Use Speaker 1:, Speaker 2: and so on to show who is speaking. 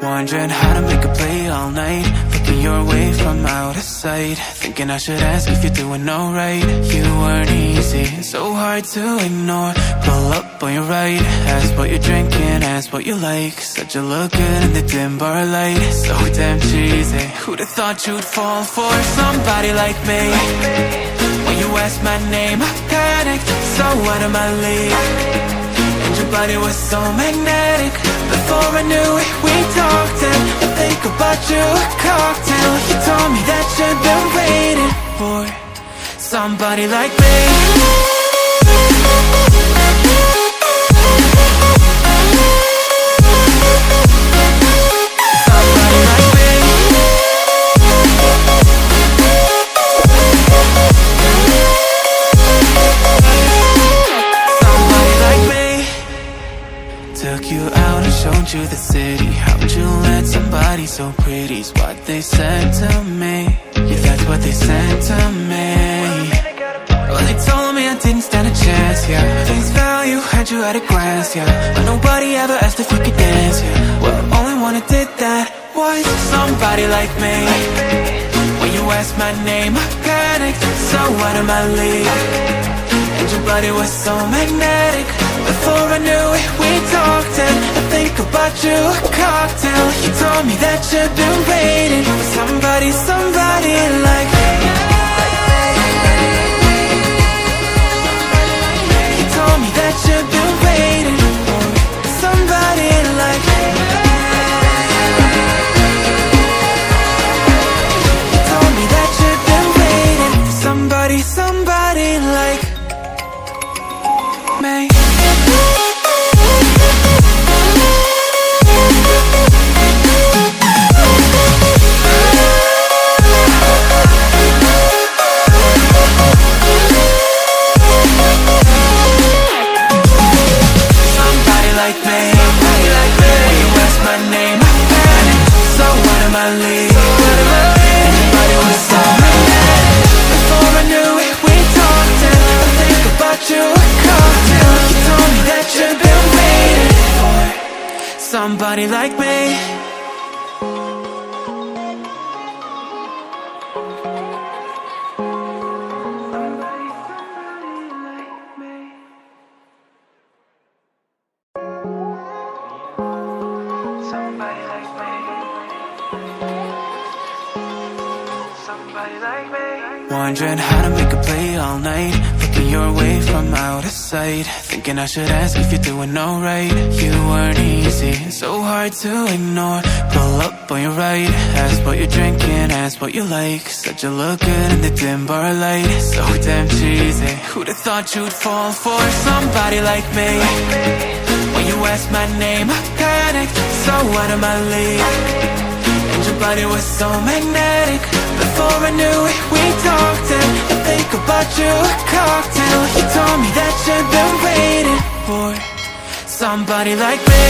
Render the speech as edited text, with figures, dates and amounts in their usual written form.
Speaker 1: Wondering how to make a play all night, looking your way from out of sight, thinking I should ask if you're doing alright. You weren't easy, so hard to ignore. Pull up on your right, ask what you're drinking, ask what you like. Said you look good in the dim bar light, so damn cheesy. Who'd have thought you'd fall for somebody like me? When you asked my name, I panicked, so out of my league. And your body was so magnetic. Before I knew it, we talked and I think about you, a cocktail. You told me that you've been waiting for somebody like me. Took you out and showed you the city. How'd you let somebody so pretty's what they said to me? Yeah, that's what they said to me. Well, they told me I didn't stand a chance, yeah. Face value, had you at a glance, yeah. But nobody ever asked if you could dance, yeah. Well, the only one who did that was somebody like me. When you asked my name, I panicked, so out of my league. And your body was so magnetic. Before I knew it, we talked and I think about you, a cocktail. You told me that you've been waiting for somebody like me. You told me that you've been waiting for somebody like me. You told me that you've been waiting for somebody like me. Somebody like me. Wondering how to make a play all night, looking your way from out of sight, thinking I should ask if you're doing alright. You weren't easy, so hard to ignore. Pull up on your right, ask what you're drinking, ask what you like. Said you look good in the dim bar light, so damn cheesy. Who'd have thought you'd fall for somebody like me? When you asked my name, I panicked, so out of my league. And your body was so magnetic. Before I knew it, we talked and I think about you, a cocktail. You told me that you've been waiting for somebody like me.